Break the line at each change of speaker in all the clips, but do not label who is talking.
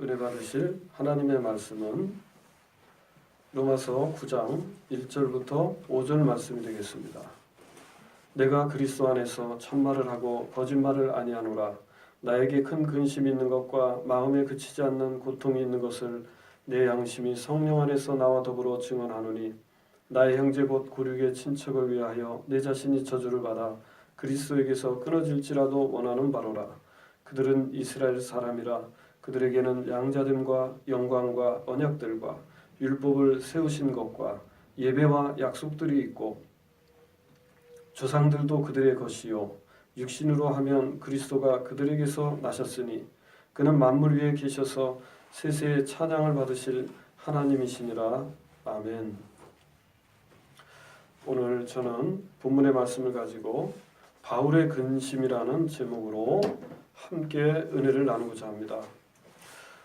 은혜 받으실 하나님의 말씀은 로마서 9장 1절부터 5절 말씀이 되겠습니다. 내가 그리스도 안에서 참말을 하고 거짓말을 아니하노라. 나에게 큰 근심이 있는 것과 마음에 그치지 않는 고통이 있는 것을 내 양심이 성령 안에서 나와 더불어 증언하노니 나의 형제 곧 고륙의 친척을 위하여 내 자신이 저주를 받아 그리스도에게서 끊어질지라도 원하는 바로라. 그들은 이스라엘 사람이라. 그들에게는 양자됨과 영광과 언약들과 율법을 세우신 것과 예배와 약속들이 있고 조상들도 그들의 것이요 육신으로 하면 그리스도가 그들에게서 나셨으니 그는 만물 위에 계셔서 세세의 찬양을 받으실 하나님이시니라. 아멘. 오늘 저는 본문의 말씀을 가지고 바울의 근심이라는 제목으로 함께 은혜를 나누고자 합니다.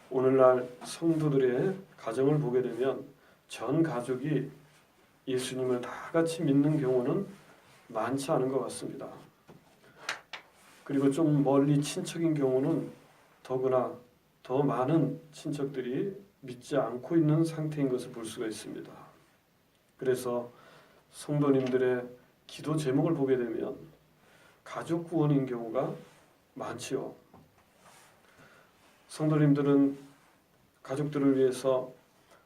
오늘날 성도들의 가정을 보게 되면 전 가족이 예수님을 다 같이 믿는 경우는 많지 않은 것 같습니다. 그리고 좀 멀리 친척인 경우는 더구나 더 많은 친척들이 믿지 않고 있는 상태인 것을 볼 수가 있습니다. 그래서 성도님들의 기도 제목을 보게 되면 가족 구원인 경우가 많지요. 성도님들은 가족들을 위해서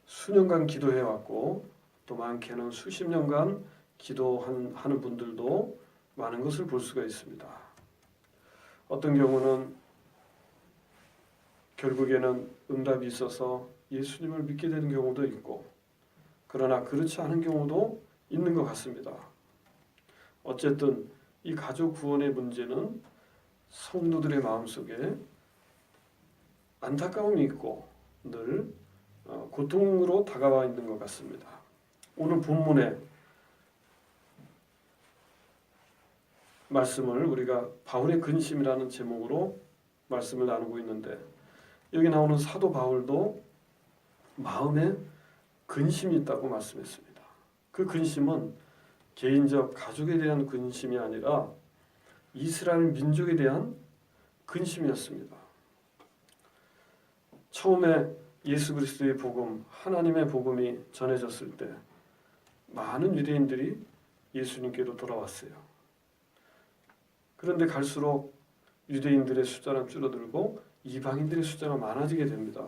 수년간 기도해왔고 또 많게는 수십 년간 기도하는 분들도 많은 것을 볼 수가 있습니다. 어떤 경우는 결국에는 응답이 있어서 예수님을 믿게 되는 경우도 있고 그러나 그렇지 않은 경우도 있는 것 같습니다. 어쨌든 이 가족 구원의 문제는 성도들의 마음속에 안타까움이 있고 늘 고통으로 다가와 있는 것 같습니다. 오늘 본문의 말씀을 우리가 바울의 근심이라는 제목으로 말씀을 나누고 있는데 여기 나오는 사도 바울도 마음에 근심이 있다고 말씀했습니다. 그 근심은 개인적 가족에 대한 근심이 아니라 이스라엘 민족에 대한 근심이었습니다. 처음에 예수 그리스도의 복음, 하나님의 복음이 전해졌을 때 많은 유대인들이 예수님께로 돌아왔어요. 그런데 갈수록 유대인들의 숫자는 줄어들고 이방인들의 숫자가 많아지게 됩니다.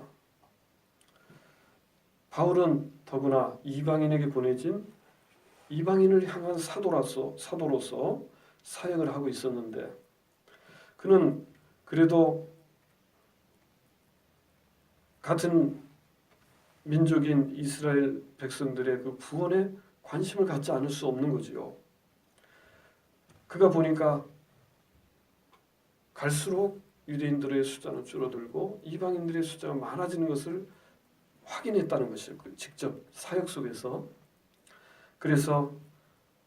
바울은 더구나 이방인에게 보내진 이방인을 향한 사도로서 사역을 하고 있었는데 그는 그래도 같은 민족인 이스라엘 백성들의 그 구원에 관심을 갖지 않을 수 없는 거지요. 그가 보니까 갈수록 유대인들의 숫자는 줄어들고 이방인들의 숫자가 많아지는 것을 확인했다는 것이에요. 직접 사역 속에서. 그래서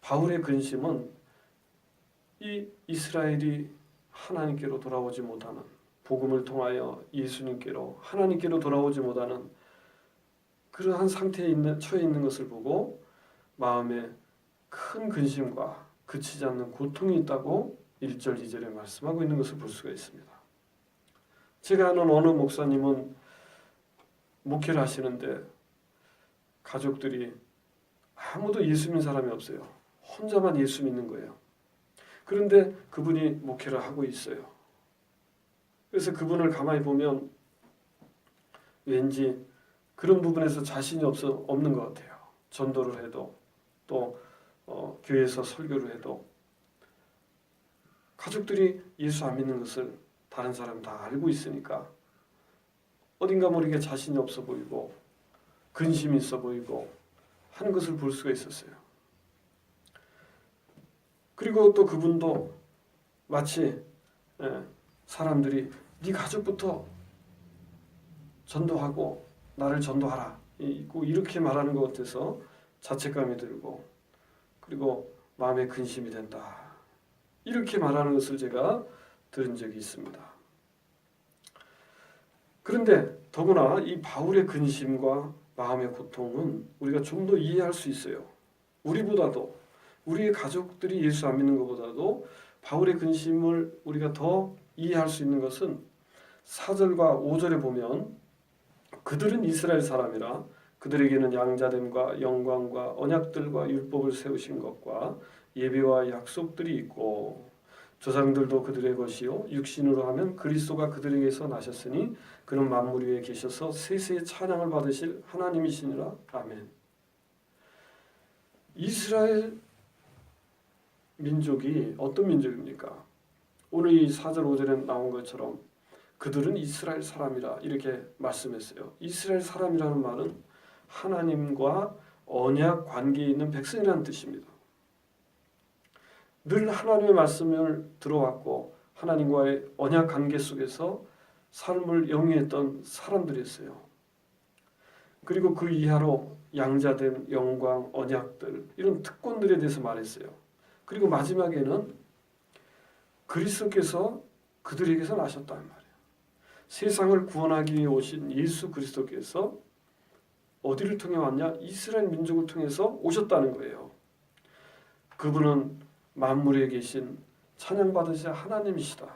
바울의 근심은 이 이스라엘이 하나님께로 돌아오지 못하는, 복음을 통하여 예수님께로 하나님께로 돌아오지 못하는 그러한 상태에 처해 있는 것을 보고 마음에 큰 근심과 그치지 않는 고통이 있다고 1절 2절에 말씀하고 있는 것을 볼 수가 있습니다. 제가 아는 어느 목사님은 목회를 하시는데 가족들이 아무도 예수 믿는 사람이 없어요. 혼자만 예수 믿는 거예요. 그런데 그분이 목회를 하고 있어요. 그래서 그분을 가만히 보면 왠지 그런 부분에서 자신이 없는 것 같아요. 전도를 해도 또 교회에서 설교를 해도 가족들이 예수 안 믿는 것을 다른 사람 다 알고 있으니까 어딘가 모르게 자신이 없어 보이고 근심이 있어 보이고 하는 것을 볼 수가 있었어요. 그리고 또 그분도 마치 사람들이 네 가족부터 전도하고 나를 전도하라 이렇게 말하는 것 같아서 자책감이 들고 그리고 마음에 근심이 된다 이렇게 말하는 것을 제가 들은 적이 있습니다. 그런데 더구나 이 바울의 근심과 마음의 고통은 우리가 좀 더 이해할 수 있어요. 우리보다도 우리의 가족들이 예수 안 믿는 것보다도 바울의 근심을 우리가 더 이해할 수 있는 것은 4절과 5절에 보면 그들은 이스라엘 사람이라 그들에게는 양자됨과 영광과 언약들과 율법을 세우신 것과 예배와 약속들이 있고 조상들도 그들의 것이요 육신으로 하면 그리스도가 그들에게서 나셨으니 그는 만물 위에 계셔서 세세의 찬양을 받으실 하나님이시니라. 아멘. 이스라엘 민족이 어떤 민족입니까? 오늘 이 4절 5절에 나온 것처럼 그들은 이스라엘 사람이라 이렇게 말씀했어요. 이스라엘 사람이라는 말은 하나님과 언약 관계에 있는 백성이라는 뜻입니다. 늘 하나님의 말씀을 들어왔고 하나님과의 언약 관계 속에서 삶을 영위했던 사람들이었어요. 그리고 그 이하로 양자됨, 영광, 언약들 이런 특권들에 대해서 말했어요. 그리고 마지막에는 그리스도께서 그들에게서 나셨다는 말이에요. 세상을 구원하기 위해 오신 예수 그리스도께서 어디를 통해 왔냐? 이스라엘 민족을 통해서 오셨다는 거예요. 그분은 만물에 계신 찬양받으실 하나님이시다.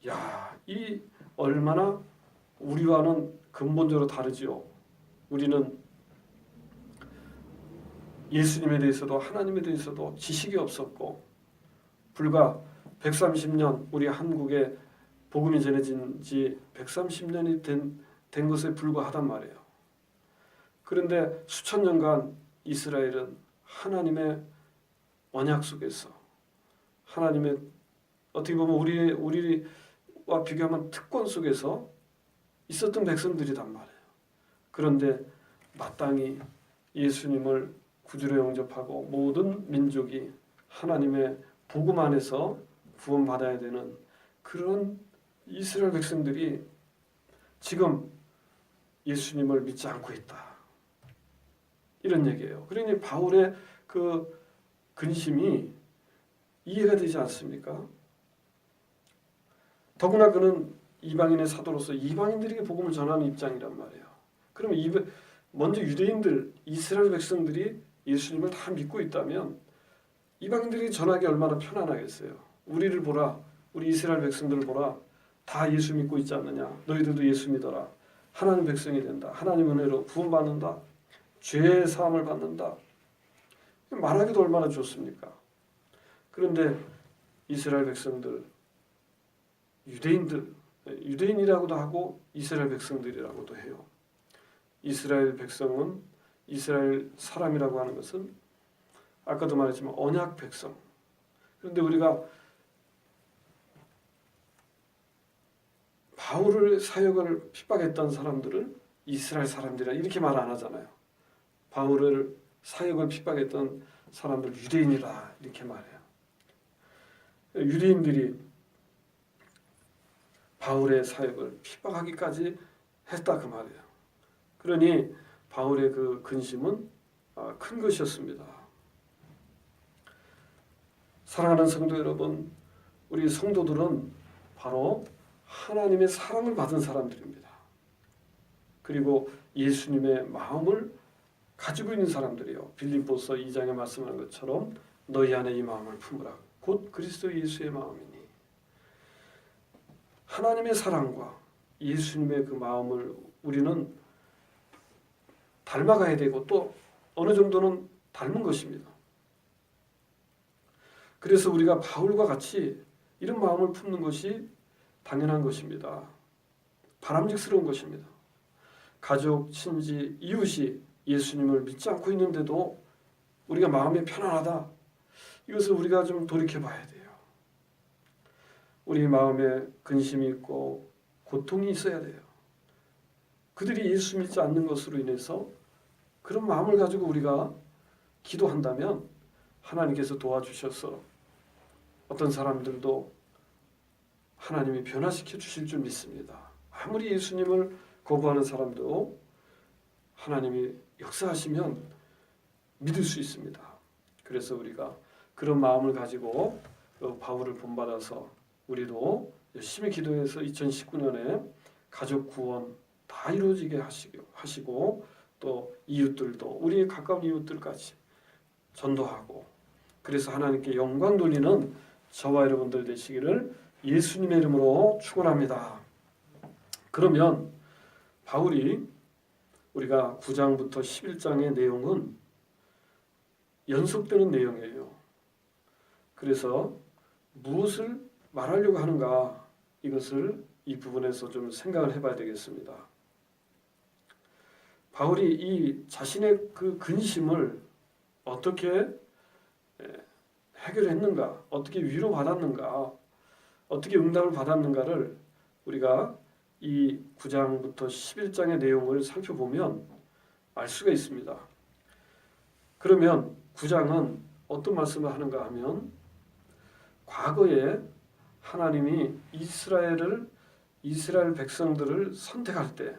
야, 이 얼마나 우리와는 근본적으로 다르지요. 우리는 예수님에 대해서도 하나님에 대해서도 지식이 없었고 불과 130년 우리 한국에 복음이 전해진 지 130년이 된 것에 불과하단 말이에요. 그런데 수천 년간 이스라엘은 하나님의 언약 속에서 하나님의 어떻게 보면 우리와 비교하면 특권 속에서 있었던 백성들이란 말이에요. 그런데 마땅히 예수님을 구주로 영접하고 모든 민족이 하나님의 복음 안에서 구원받아야 되는 그런 이스라엘 백성들이 지금 예수님을 믿지 않고 있다. 이런 얘기예요. 그러니 바울의 그 근심이 이해가 되지 않습니까? 더구나 그는 이방인의 사도로서 이방인들에게 복음을 전하는 입장이란 말이에요. 그러면 먼저 유대인들, 이스라엘 백성들이 예수님을 다 믿고 있다면 이방인들이 전하기 얼마나 편안하겠어요. 우리를 보라, 우리 이스라엘 백성들을 보라, 다 예수 믿고 있지 않느냐. 너희들도 예수 믿어라. 하나님 백성이 된다. 하나님 은혜로 구원받는다. 죄의 사함을 받는다. 말하기도 얼마나 좋습니까? 그런데 이스라엘 백성들, 유대인이라고도 하고 이스라엘 백성들이라고도 해요. 이스라엘 백성은 이스라엘 사람이라고 하는 것은 아까도 말했지만 언약 백성. 그런데 우리가 바울의 사역을 핍박했던 사람들은 이스라엘 사람들이라 이렇게 말 안 하잖아요. 바울을 사역을 핍박했던 사람들 유대인이다 이렇게 말해요. 유대인들이 바울의 사역을 핍박하기까지 했다 그 말이에요. 그러니 바울의 그 근심은 큰 것이었습니다. 사랑하는 성도 여러분, 우리 성도들은 바로 하나님의 사랑을 받은 사람들입니다. 그리고 예수님의 마음을 가지고 있는 사람들이요. 빌립보서 2장에 말씀하는 것처럼 너희 안에 이 마음을 품으라. 곧 그리스도 예수의 마음이니. 하나님의 사랑과 예수님의 그 마음을 우리는 닮아가야 되고 또 어느 정도는 닮은 것입니다. 그래서 우리가 바울과 같이 이런 마음을 품는 것이 당연한 것입니다. 바람직스러운 것입니다. 가족, 친지, 이웃이 예수님을 믿지 않고 있는데도 우리가 마음이 편안하다. 이것을 우리가 좀 돌이켜봐야 돼요. 우리 마음에 근심이 있고 고통이 있어야 돼요. 그들이 예수 믿지 않는 것으로 인해서 그런 마음을 가지고 우리가 기도한다면 하나님께서 도와주셔서 어떤 사람들도 하나님이 변화시켜 주실 줄 믿습니다. 아무리 예수님을 거부하는 사람도 하나님이 역사하시면 믿을 수 있습니다. 그래서 우리가 그런 마음을 가지고 바울을 본받아서 우리도 열심히 기도해서 2019년에 가족 구원 다 이루어지게 하시고 또 이웃들도 우리 가까운 이웃들까지 전도하고 그래서 하나님께 영광 돌리는 저와 여러분들 되시기를 예수님의 이름으로 축원합니다. 그러면 바울이 우리가 9장부터 11장의 내용은 연속되는 내용이에요. 그래서 무엇을 말하려고 하는가, 이것을 이 부분에서 좀 생각을 해봐야 되겠습니다. 바울이 이 자신의 그 근심을 어떻게 해결했는가, 어떻게 위로받았는가, 어떻게 응답을 받았는가를 우리가 이 9장부터 11장의 내용을 살펴보면 알 수가 있습니다. 그러면 9장은 어떤 말씀을 하는가 하면, 과거에 하나님이 이스라엘 백성들을 선택할 때,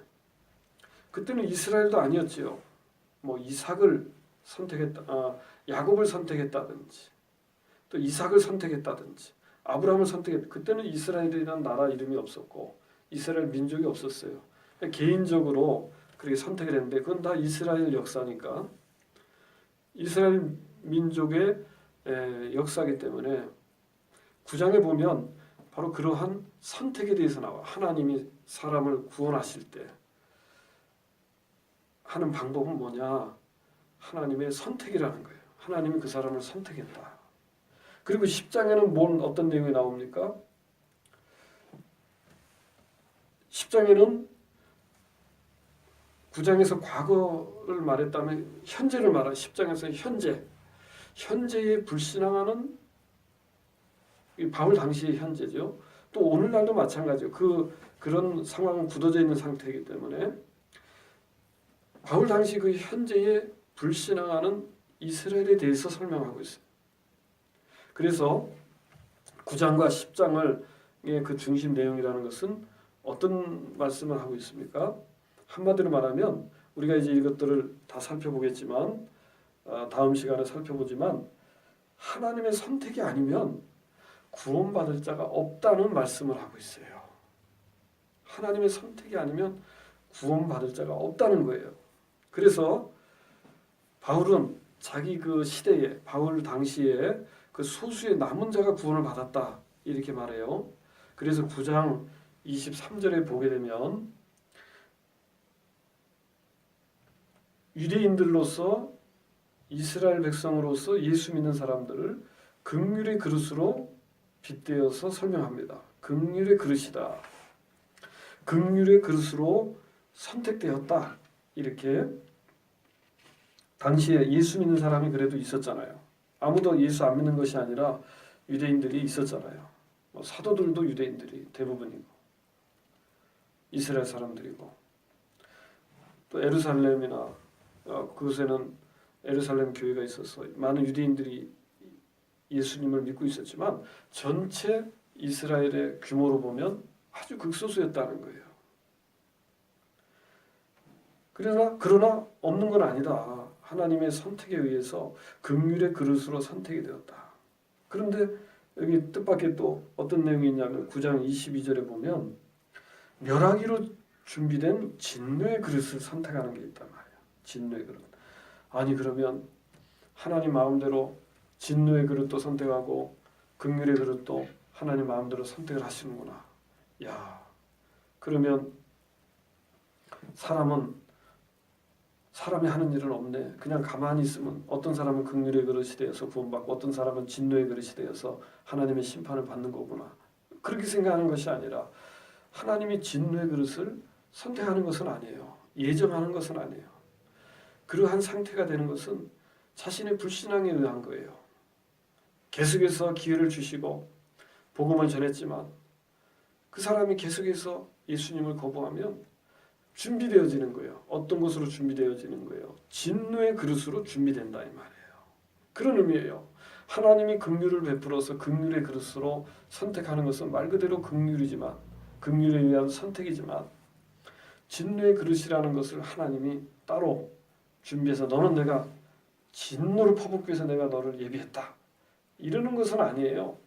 그때는 이스라엘도 아니었지요. 뭐 이삭을 야곱을 선택했다든지, 또 이삭을 선택했다든지, 아브라함을 그때는 이스라엘이라는 나라 이름이 없었고 이스라엘 민족이 없었어요. 개인적으로 그렇게 선택을 했는데, 그건 다 이스라엘 역사니까, 이스라엘 민족의 역사이기 때문에 9장에 보면 바로 그러한 선택에 대해서 나와. 하나님이 사람을 구원하실 때 하는 방법은 뭐냐? 하나님의 선택이라는 거예요. 하나님이 그 사람을 선택했다. 그리고 10장에는 어떤 내용이 나옵니까? 10장에는 9장에서 과거를 말했다면 현재를 말하 10장에서 현재에 불신앙하는 바울 당시의 현재죠. 또 오늘날도 마찬가지죠. 그런 상황은 굳어져 있는 상태이기 때문에 바울 당시 그 현재에 불신앙하는 이스라엘에 대해서 설명하고 있어요. 그래서 9장과 10장의 그 중심 내용이라는 것은 어떤 말씀을 하고 있습니까? 한마디로 말하면, 우리가 이제 이것들을 다 살펴보겠지만, 다음 시간에 살펴보지만, 하나님의 선택이 아니면 구원받을 자가 없다는 말씀을 하고 있어요. 하나님의 선택이 아니면 구원받을 자가 없다는 거예요. 그래서 바울은 자기 그 시대에, 바울 당시에 그 소수의 남은 자가 구원을 받았다, 이렇게 말해요. 그래서 9장 23절에 보게 되면, 유대인들로서 이스라엘 백성으로서 예수 믿는 사람들을 긍휼의 그릇으로 빗대어서 설명합니다. 긍휼의 그릇이다. 긍휼의 그릇으로 선택되었다. 이렇게. 당시에 예수 믿는 사람이 그래도 있었잖아요. 아무도 예수 안 믿는 것이 아니라 유대인들이 있었잖아요. 사도들도 유대인들이 대부분이고, 이스라엘 사람들이고, 또 예루살렘이나 그곳에는 예루살렘 교회가 있어서 많은 유대인들이 예수님을 믿고 있었지만, 전체 이스라엘의 규모로 보면 아주 극소수였다는 거예요. 그러나 없는 건 아니다. 하나님의 선택에 의해서 긍휼의 그릇으로 선택이 되었다. 그런데 여기 뜻밖의 또 어떤 내용이 있냐면, 9장 22절에 보면 멸하기로 준비된 진노의 그릇을 선택하는 게 있단 말이에요. 진노의 그릇. 아니, 그러면 하나님 마음대로 진노의 그릇도 선택하고 긍휼의 그릇도 하나님 마음대로 선택을 하시는구나. 야, 그러면 사람이 하는 일은 없네. 그냥 가만히 있으면 어떤 사람은 긍휼의 그릇이 되어서 구원받고 어떤 사람은 진노의 그릇이 되어서 하나님의 심판을 받는 거구나. 그렇게 생각하는 것이 아니라, 하나님이 진노의 그릇을 선택하는 것은 아니에요. 예정하는 것은 아니에요. 그러한 상태가 되는 것은 자신의 불신앙에 의한 거예요. 계속해서 기회를 주시고 복음을 전했지만 그 사람이 계속해서 예수님을 거부하면 준비되어지는 거예요. 어떤 것으로 준비되어지는 거예요? 진노의 그릇으로 준비된다, 이 말이에요. 그런 의미예요. 하나님이 긍휼을 베풀어서 긍휼의 그릇으로 선택하는 것은 말 그대로 긍휼이지만, 긍휼에 의한 선택이지만, 진노의 그릇이라는 것을 하나님이 따로 준비해서, 너는 내가 진노를 퍼붓기 위해서 내가 너를 예비했다, 이러는 것은 아니에요.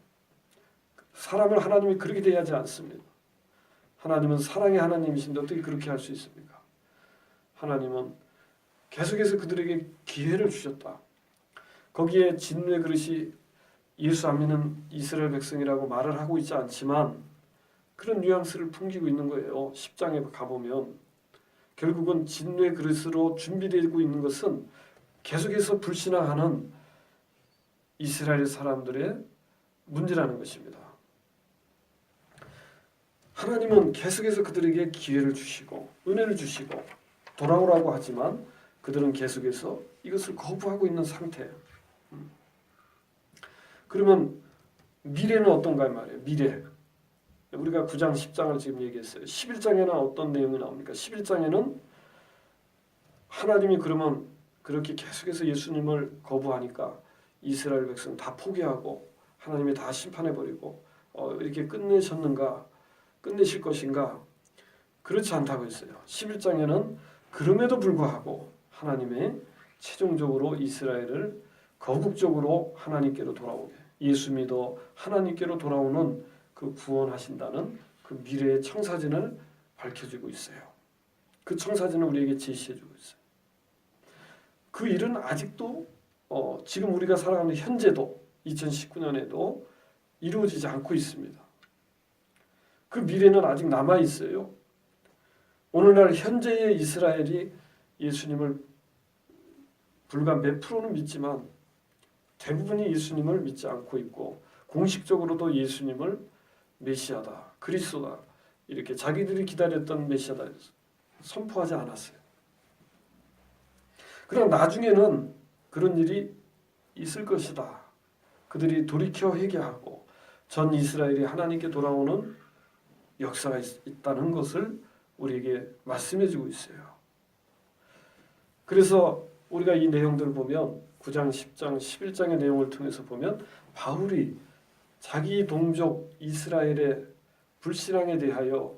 사람을 하나님이 그렇게 대하지 않습니다. 하나님은 사랑의 하나님이신데 어떻게 그렇게 할 수 있습니까? 하나님은 계속해서 그들에게 기회를 주셨다. 거기에 진노의 그릇이 예수 안 믿는 이스라엘 백성이라고 말을 하고 있지 않지만 그런 뉘앙스를 풍기고 있는 거예요. 10장에 가보면 결국은 진노의 그릇으로 준비되고 있는 것은 계속해서 불신앙하는 이스라엘 사람들의 문제라는 것입니다. 하나님은 계속해서 그들에게 기회를 주시고 은혜를 주시고 돌아오라고 하지만 그들은 계속해서 이것을 거부하고 있는 상태예요. 그러면 미래는 어떤가 말이에요. 미래. 우리가 9장 10장을 지금 얘기했어요. 11장에는 어떤 내용이 나옵니까? 11장에는 하나님이 그러면 그렇게 계속해서 예수님을 거부하니까 이스라엘 백성 다 포기하고 하나님이 다 심판해버리고 이렇게 끝내실 것인가? 그렇지 않다고 했어요. 11장에는 그럼에도 불구하고 하나님이 최종적으로 이스라엘을 거국적으로 하나님께로 돌아오게 예수 믿어 하나님께로 돌아오는 그 구원하신다는 그 미래의 청사진을 밝혀주고 있어요. 그 청사진을 우리에게 제시해주고 있어요. 그 일은 아직도 지금 우리가 살아가는 현재도 2019년에도 이루어지지 않고 있습니다. 그 미래는 아직 남아 있어요. 오늘날 현재의 이스라엘이 예수님을 불과 몇 프로는 믿지만 대부분이 예수님을 믿지 않고 있고 공식적으로도 예수님을 메시아다, 그리스도다 이렇게 자기들이 기다렸던 메시아다 선포하지 않았어요. 그러나 나중에는 그런 일이 있을 것이다. 그들이 돌이켜 회개하고 전 이스라엘이 하나님께 돌아오는 역사가 있다는 것을 우리에게 말씀해주고 있어요. 그래서 우리가 이 내용들을 보면 9장, 10장, 11장의 내용을 통해서 보면 바울이 자기 동족 이스라엘의 불신앙에 대하여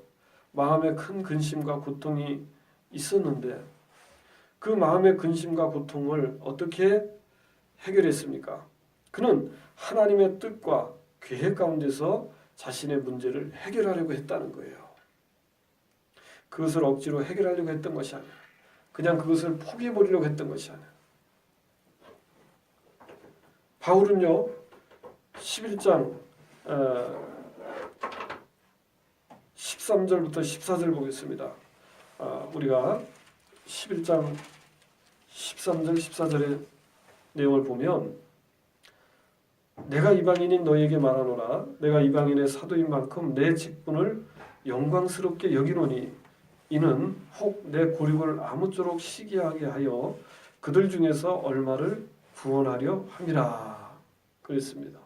마음에 큰 근심과 고통이 있었는데 그 마음의 근심과 고통을 어떻게 해결했습니까? 그는 하나님의 뜻과 계획 가운데서 자신의 문제를 해결하려고 했다는 거예요. 그것을 억지로 해결하려고 했던 것이 아니라 그냥 그것을 포기해버리려고 했던 것이 아니라 바울은요 11장 13절부터 14절 보겠습니다. 우리가 11장 13절 14절의 내용을 보면 내가 이방인인 너희에게 말하노라 내가 이방인의 사도인 만큼 내 직분을 영광스럽게 여기노니 이는 혹 내 고륙을 아무쪼록 시기하게 하여 그들 중에서 얼마를 구원하려 함이라 그랬습니다.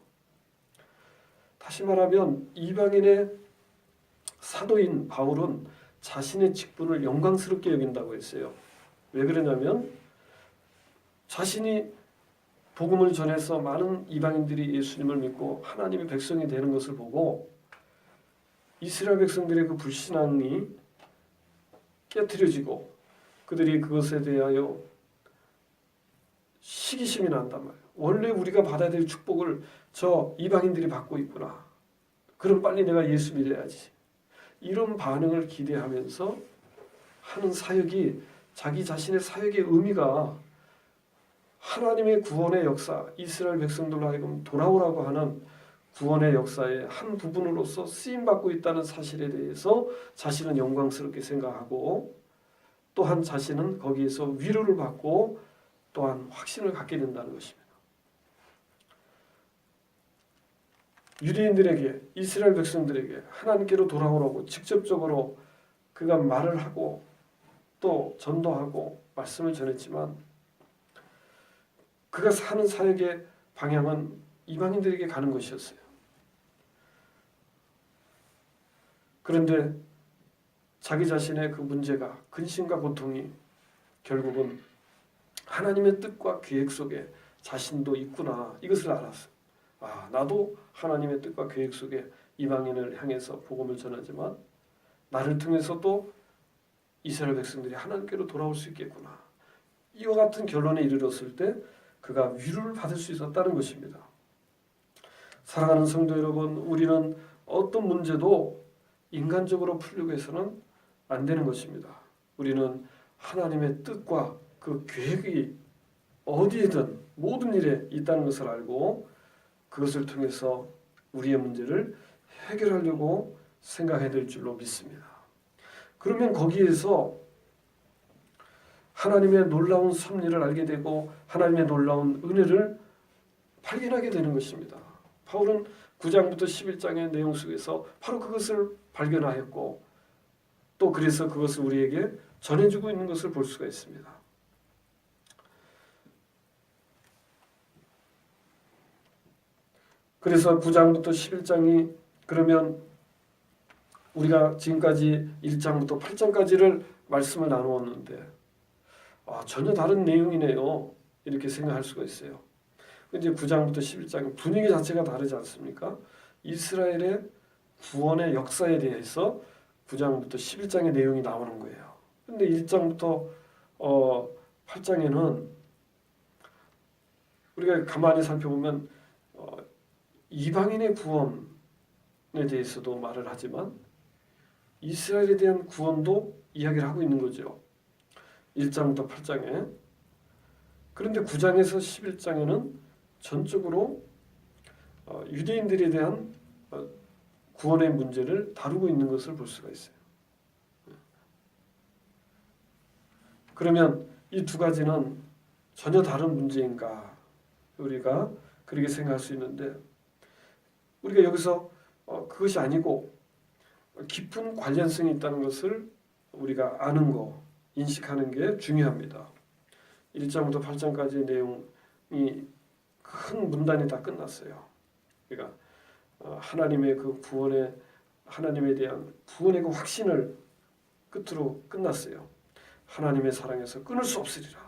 다시 말하면 이방인의 사도인 바울은 자신의 직분을 영광스럽게 여긴다고 했어요. 왜 그러냐면 자신이 복음을 전해서 많은 이방인들이 예수님을 믿고 하나님의 백성이 되는 것을 보고 이스라엘 백성들의 그 불신앙이 깨트려지고 그들이 그것에 대하여 시기심이 난단 말이에요. 원래 우리가 받아야 될 축복을 저 이방인들이 받고 있구나. 그럼 빨리 내가 예수 믿어야지. 이런 반응을 기대하면서 하는 사역이 자기 자신의 사역의 의미가 하나님의 구원의 역사, 이스라엘 백성들로 하여금 돌아오라고 하는 구원의 역사의 한 부분으로서 쓰임받고 있다는 사실에 대해서 자신은 영광스럽게 생각하고 또한 자신은 거기에서 위로를 받고 또한 확신을 갖게 된다는 것입니다. 유대인들에게 이스라엘 백성들에게 하나님께로 돌아오라고 직접적으로 그가 말을 하고 또 전도하고 말씀을 전했지만 그가 사는 사역의 방향은 이방인들에게 가는 것이었어요. 그런데 자기 자신의 그 문제가 근심과 고통이 결국은 하나님의 뜻과 계획 속에 자신도 있구나 이것을 알았어요. 나도 하나님의 뜻과 계획 속에 이방인을 향해서 복음을 전하지만 나를 통해서 또 이스라엘 백성들이 하나님께로 돌아올 수 있겠구나. 이와 같은 결론에 이르렀을 때 그가 위로를 받을 수 있었다는 것입니다. 사랑하는 성도 여러분, 우리는 어떤 문제도 인간적으로 풀려고 해서는 안 되는 것입니다. 우리는 하나님의 뜻과 그 계획이 어디에든 모든 일에 있다는 것을 알고 그것을 통해서 우리의 문제를 해결하려고 생각해야 될 줄로 믿습니다. 그러면 거기에서 하나님의 놀라운 섭리를 알게 되고 하나님의 놀라운 은혜를 발견하게 되는 것입니다. 바울은 9장부터 11장의 내용 속에서 바로 그것을 발견하였고 또 그래서 그것을 우리에게 전해주고 있는 것을 볼 수가 있습니다. 그래서 9장부터 11장이 그러면 우리가 지금까지 1장부터 8장까지를 말씀을 나누었는데 전혀 다른 내용이네요. 이렇게 생각할 수가 있어요. 이제 9장부터 11장 분위기 자체가 다르지 않습니까? 이스라엘의 구원의 역사에 대해서 9장부터 11장의 내용이 나오는 거예요. 근데 1장부터 8장에는 우리가 가만히 살펴보면 이방인의 구원에 대해서도 말을 하지만 이스라엘에 대한 구원도 이야기를 하고 있는 거죠. 1장부터 8장에. 그런데 9장에서 11장에는 전적으로 유대인들에 대한 구원의 문제를 다루고 있는 것을 볼 수가 있어요. 그러면 이 두 가지는 전혀 다른 문제인가? 우리가 그렇게 생각할 수 있는데 우리가 여기서 그것이 아니고 깊은 관련성이 있다는 것을 우리가 아는 거, 인식하는 게 중요합니다. 1장부터 8장까지의 내용이 큰 문단이 다 끝났어요. 그러니까 하나님의 그 구원의 하나님에 대한 구원의 그 확신을 끝으로 끝났어요. 하나님의 사랑에서 끊을 수 없으리라.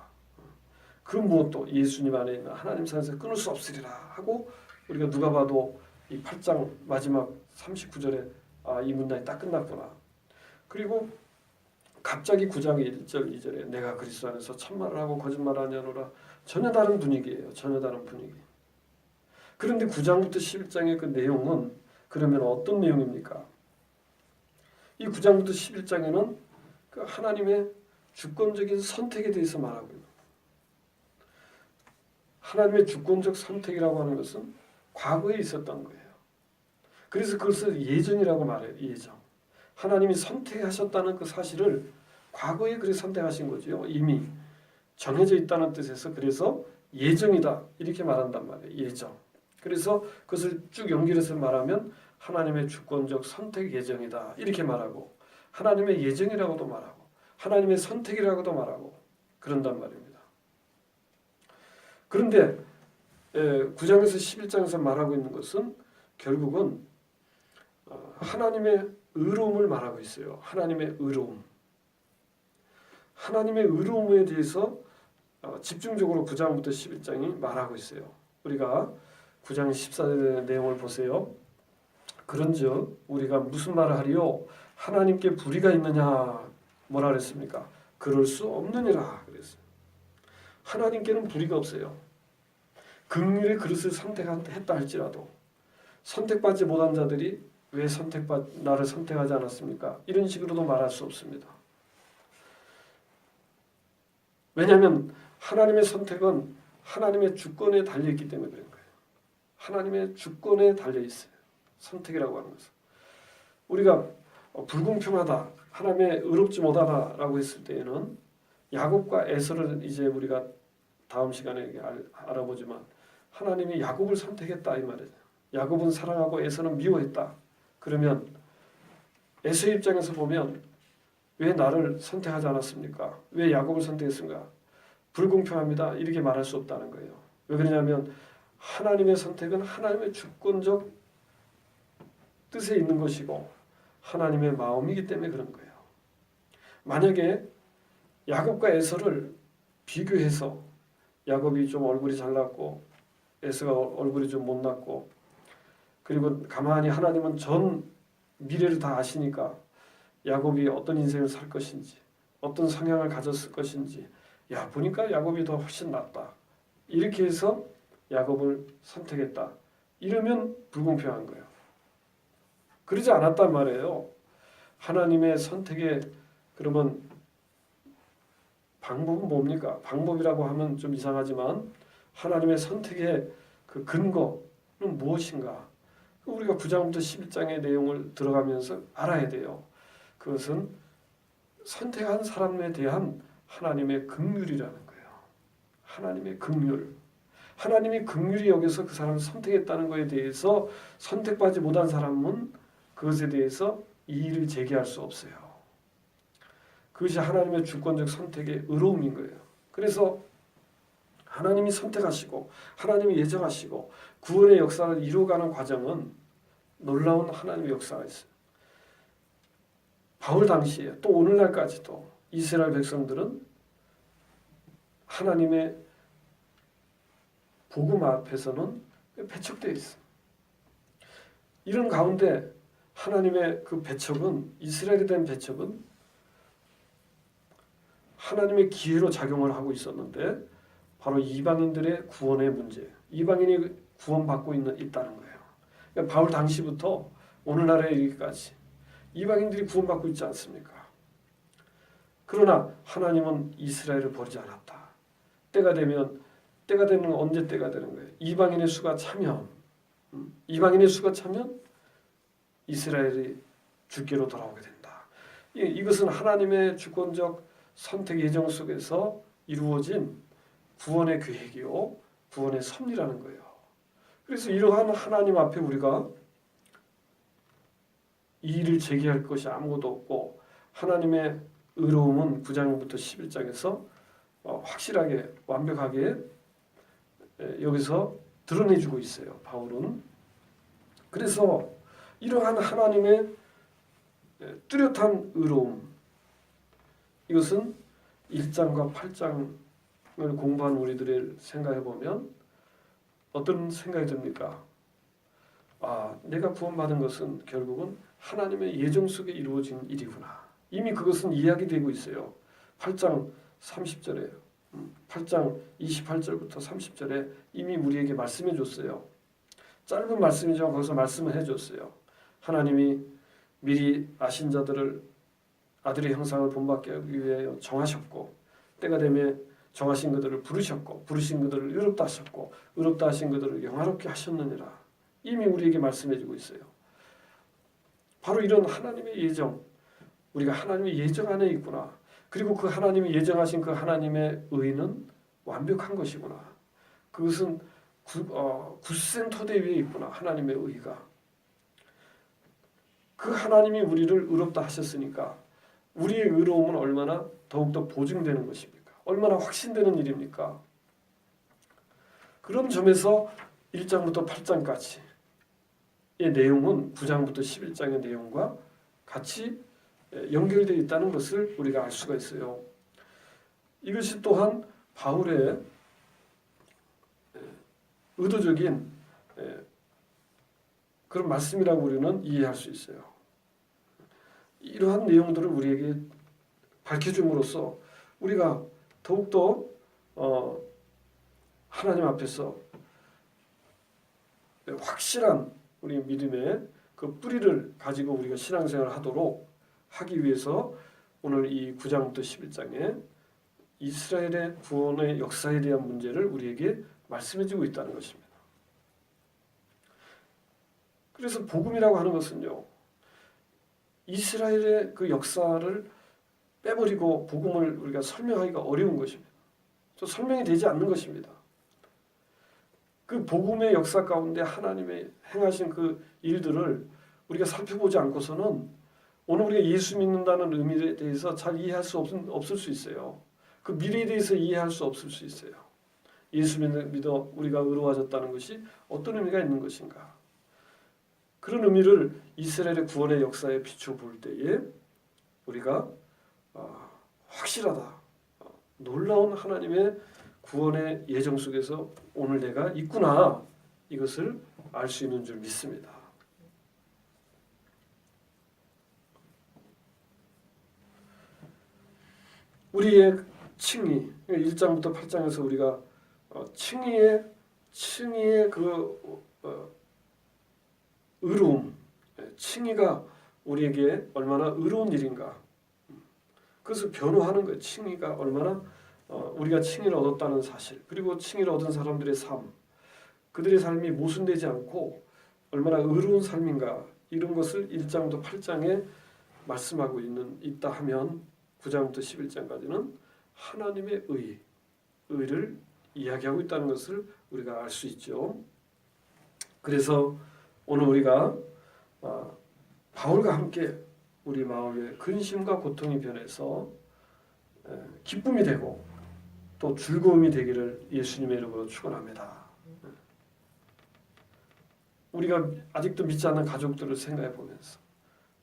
그 무엇도 예수님 안에 있는 하나님 사랑에서 끊을 수 없으리라 하고 우리가 누가 봐도 이 8장 마지막 39절에 이 문단이 딱 끝났구나. 그리고 갑자기 9장 1절 2절에 내가 그리스도 안에서 참말을 하고 거짓말을 하냐노라. 전혀 다른 분위기예요. 전혀 다른 분위기. 그런데 9장부터 11장의 그 내용은 그러면 어떤 내용입니까? 이 9장부터 11장에는 그 하나님의 주권적인 선택에 대해서 말하고 있는 거예요. 하나님의 주권적 선택이라고 하는 것은 과거에 있었던 거예요. 그래서 그것을 예정이라고 말해요. 예정. 하나님이 선택하셨다는 그 사실을 과거에 그렇게 선택하신 거죠. 이미 정해져 있다는 뜻에서 그래서 예정이다 이렇게 말한단 말이에요. 예정. 그래서 그것을 쭉 연결해서 말하면 하나님의 주권적 선택 예정이다 이렇게 말하고 하나님의 예정이라고도 말하고 하나님의 선택이라고도 말하고 그런단 말입니다. 그런데 9장에서 11장에서 말하고 있는 것은 결국은 하나님의 의로움을 말하고 있어요. 하나님의 의로움. 하나님의 의로움에 대해서 집중적으로 9장부터 11장이 말하고 있어요. 우리가 9장 14절의 내용을 보세요. 그런즉 우리가 무슨 말을 하리요? 하나님께 불의가 있느냐? 뭐라 그랬습니까? 그럴 수 없느니라 그랬어요. 하나님께는 불의가 없어요. 긍휼의 그릇을 선택했다 할지라도 선택받지 못한 자들이 왜 나를 선택하지 않았습니까? 이런 식으로도 말할 수 없습니다. 왜냐하면 하나님의 선택은 하나님의 주권에 달려있기 때문에 그런 거예요. 하나님의 주권에 달려있어요. 선택이라고 하는 것은. 우리가 불공평하다, 하나님의 의롭지 못하다라고 했을 때에는 야곱과 에서를 이제 우리가 다음 시간에 알아보지만 하나님이 야곱을 선택했다 이 말이죠. 야곱은 사랑하고 에서는 미워했다. 그러면 에서의 입장에서 보면 왜 나를 선택하지 않았습니까? 왜 야곱을 선택했습니까? 불공평합니다. 이렇게 말할 수 없다는 거예요. 왜 그러냐면 하나님의 선택은 하나님의 주권적 뜻에 있는 것이고 하나님의 마음이기 때문에 그런 거예요. 만약에 야곱과 에서를 비교해서 야곱이 좀 얼굴이 잘났고 에서가 얼굴이 좀 못났고 그리고 가만히 하나님은 전 미래를 다 아시니까 야곱이 어떤 인생을 살 것인지 어떤 성향을 가졌을 것인지 보니까 야곱이 더 훨씬 낫다. 이렇게 해서 야곱을 선택했다. 이러면 불공평한 거예요. 그러지 않았단 말이에요. 하나님의 선택에 그러면 방법은 뭡니까? 방법이라고 하면 좀 이상하지만 하나님의 선택의 그 근거는 무엇인가? 우리가 9장부터 11장의 내용을 들어가면서 알아야 돼요. 그것은 선택한 사람에 대한 하나님의 긍휼이라는 거예요. 하나님의 긍휼. 하나님이 긍휼히 여기서 그 사람을 선택했다는 것에 대해서 선택받지 못한 사람은 그것에 대해서 이의를 제기할 수 없어요. 그것이 하나님의 주권적 선택의 의로움인 거예요. 그래서 하나님이 선택하시고 하나님이 예정하시고 구원의 역사를 이루어가는 과정은 놀라운 하나님의 역사가 있어요. 바울 당시에 또 오늘날까지도 이스라엘 백성들은 하나님의 복음 앞에서는 배척되어 있어요. 이런 가운데 하나님의 그 배척은, 이스라엘에 대한 배척은 하나님의 기회로 작용을 하고 있었는데 바로 이방인들의 구원의 문제, 이방인이 구원받고 있다는 거예요. 그러니까 바울 당시부터 오늘날에 이르기까지 이방인들이 구원받고 있지 않습니까? 그러나 하나님은 이스라엘을 버리지 않았다. 때가 되면 언제 때가 되는 거예요? 이방인의 수가 차면 이스라엘이 주께로 돌아오게 된다. 이것은 하나님의 주권적 선택 예정 속에서 이루어진 구원의 계획이요, 구원의 섭리라는 거예요. 그래서 이러한 하나님 앞에 우리가 이의를 제기할 것이 아무것도 없고 하나님의 의로움은 9장부터 11장에서 확실하게 완벽하게 여기서 드러내주고 있어요. 바울은. 그래서 이러한 하나님의 뚜렷한 의로움, 이것은 1장과 8장을 공부한 우리들을 생각해 보면 어떤 생각이 듭니까? 내가 구원받은 것은 결국은 하나님의 예정 속에 이루어진 일이구나. 이미 그것은 이야기되고 있어요. 8장 30절에 8장 28절부터 30절에 이미 우리에게 말씀해 줬어요. 짧은 말씀이지만 거기서 말씀을 해줬어요. 하나님이 미리 아신 자들을 아들의 형상을 본받게 하기 위해 정하셨고 때가 되면 정하신 그들을 부르셨고 부르신 그들을 의롭다 하셨고 의롭다 하신 그들을 영화롭게 하셨느니라. 이미 우리에게 말씀해주고 있어요. 바로 이런 하나님의 예정, 우리가 하나님의 예정 안에 있구나. 그리고 그 하나님이 예정하신 그 하나님의 의는 완벽한 것이구나. 그것은 굳센 토대 위에 있구나. 하나님의 의가. 그 하나님이 우리를 의롭다 하셨으니까 우리의 의로움은 얼마나 더욱더 보증되는 것입니까? 얼마나 확신되는 일입니까? 그런 점에서 1장부터 8장까지의 내용은 9장부터 11장의 내용과 같이 연결되어 있다는 것을 우리가 알 수가 있어요. 이것이 또한 바울의 의도적인 그런 말씀이라고 우리는 이해할 수 있어요. 이러한 내용들을 우리에게 밝혀줌으로써 우리가 더욱더 하나님 앞에서 확실한 우리 믿음의 그 뿌리를 가지고 우리가 신앙생활을 하기 위해서 오늘 이 9장부터 11장에 이스라엘의 구원의 역사에 대한 문제를 우리에게 말씀해주고 있다는 것입니다. 그래서 복음이라고 하는 것은요, 이스라엘의 그 역사를 빼버리고 복음을 우리가 설명하기가 어려운 것입니다. 또 설명이 되지 않는 것입니다. 그 복음의 역사 가운데 하나님의 행하신 그 일들을 우리가 살펴보지 않고서는 오늘 우리가 예수 믿는다는 의미에 대해서 잘 이해할 수 없을 수 있어요. 그 미래에 대해서 이해할 수 없을 수 있어요. 예수 믿어 우리가 의로워졌다는 것이 어떤 의미가 있는 것인가. 그런 의미를 이스라엘의 구원의 역사에 비춰볼 때에 우리가 확실하다. 놀라운 하나님의 구원의 예정 속에서 오늘 내가 있구나. 이것을 알 수 있는 줄 믿습니다. 우리의 칭의, 1장부터 8장에서 우리가 칭의의 그 의로움, 칭의가 우리에게 얼마나 의로운 일인가. 그것을 변호하는 거예요. 칭의가 얼마나 우리가 칭의를 얻었다는 사실, 그리고 칭의를 얻은 사람들의 삶, 그들의 삶이 모순되지 않고 얼마나 의로운 삶인가, 이런 것을 1장부터 8장에 말씀하고 있다 하면 9장부터 11장까지는 하나님의 의를 이야기하고 있다는 것을 우리가 알 수 있죠. 그래서 오늘 우리가 바울과 함께 우리 마음의 근심과 고통이 변해서 기쁨이 되고 또 즐거움이 되기를 예수님의 이름으로 축원합니다. 우리가 아직도 믿지 않는 가족들을 생각해 보면서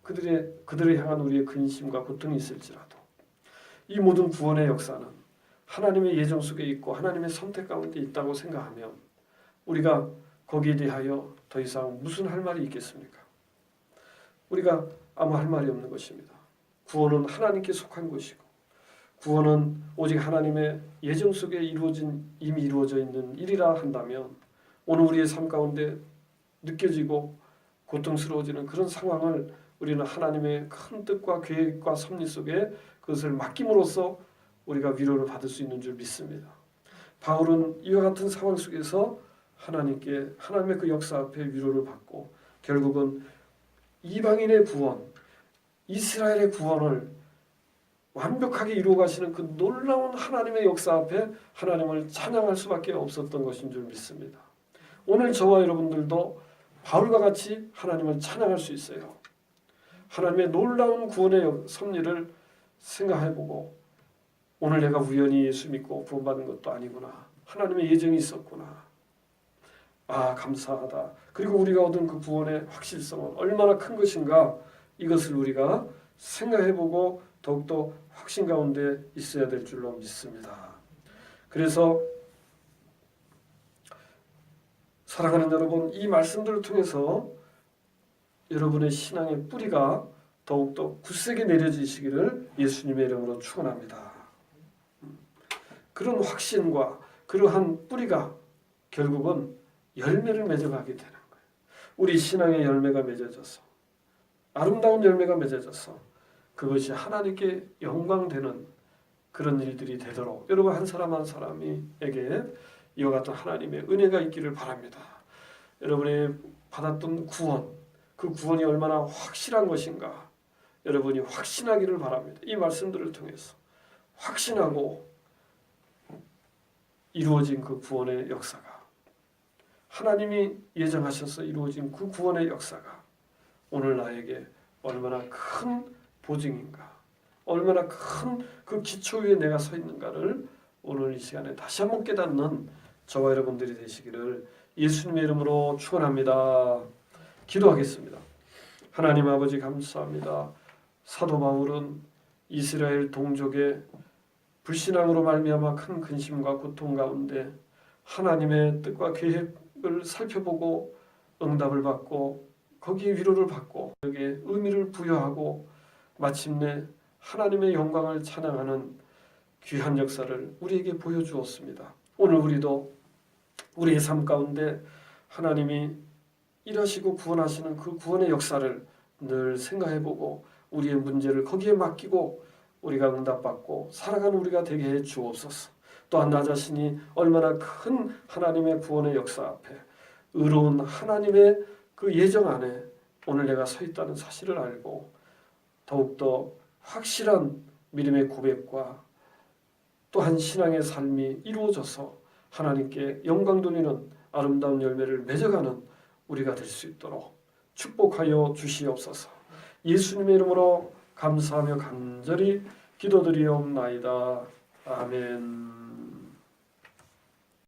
그들을 향한 우리의 근심과 고통이 있을지라도 이 모든 구원의 역사는 하나님의 예정 속에 있고 하나님의 선택 가운데 있다고 생각하면 우리가 거기에 대하여 더 이상 무슨 할 말이 있겠습니까? 우리가 아무 할 말이 없는 것입니다. 구원은 하나님께 속한 것이고 구원은 오직 하나님의 예정 속에 이미 이루어져 있는 일이라 한다면 오늘 우리의 삶 가운데 느껴지고 고통스러워지는 그런 상황을 우리는 하나님의 큰 뜻과 계획과 섭리 속에 그것을 맡김으로써 우리가 위로를 받을 수 있는 줄 믿습니다. 바울은 이와 같은 상황 속에서 하나님의 그 역사 앞에 위로를 받고 결국은 이방인의 구원, 이스라엘의 구원을 완벽하게 이루어 가시는 그 놀라운 하나님의 역사 앞에 하나님을 찬양할 수밖에 없었던 것인 줄 믿습니다. 오늘 저와 여러분들도 바울과 같이 하나님을 찬양할 수 있어요. 하나님의 놀라운 구원의 섭리를 생각해보고 오늘 내가 우연히 예수 믿고 구원받은 것도 아니구나. 하나님의 예정이 있었구나. 감사하다. 그리고 우리가 얻은 그 구원의 확실성은 얼마나 큰 것인가 이것을 우리가 생각해보고 더욱더 확신 가운데 있어야 될 줄로 믿습니다. 그래서 사랑하는 여러분, 이 말씀들을 통해서 여러분의 신앙의 뿌리가 더욱더 굳세게 내려지시기를 예수님의 이름으로 축원합니다. 그런 확신과 그러한 뿌리가 결국은 열매를 맺어가게 되는 거예요. 우리 신앙의 열매가 맺어져서 아름다운 열매가 맺어져서 그것이 하나님께 영광되는 그런 일들이 되도록 여러분 한 사람 한 사람에게 이와 같은 하나님의 은혜가 있기를 바랍니다. 여러분이 받았던 구원, 그 구원이 얼마나 확실한 것인가 여러분이 확신하기를 바랍니다. 이 말씀들을 통해서 확신하고 이루어진 그 구원의 역사가 하나님이 예정하셔서 이루어진 그 구원의 역사가 오늘 나에게 얼마나 큰 보증인가, 얼마나 큰 그 기초 위에 내가 서 있는가를 오늘 이 시간에 다시 한번 깨닫는 저와 여러분들이 되시기를 예수님의 이름으로 축원합니다. 기도하겠습니다. 하나님 아버지 감사합니다. 사도 바울은 이스라엘 동족의 불신앙으로 말미암아 큰 근심과 고통 가운데 하나님의 뜻과 계획을 살펴보고 응답을 받고 거기에 위로를 받고 여기에 의미를 부여하고 마침내 하나님의 영광을 찬양하는 귀한 역사를 우리에게 보여주었습니다. 오늘 우리도 우리의 삶 가운데 하나님이 일하시고 구원하시는 그 구원의 역사를 늘 생각해보고 우리의 문제를 거기에 맡기고 우리가 응답받고 살아가는 우리가 되게 해 주옵소서. 또한 나 자신이 얼마나 큰 하나님의 구원의 역사 앞에 의로운 하나님의 그 예정 안에 오늘 내가 서 있다는 사실을 알고 더욱더 확실한 믿음의 고백과 또한 신앙의 삶이 이루어져서 하나님께 영광 돌리는 아름다운 열매를 맺어가는 우리가 될 수 있도록 축복하여 주시옵소서. 예수님의 이름으로 감사하며 간절히 기도드리옵나이다. 아멘.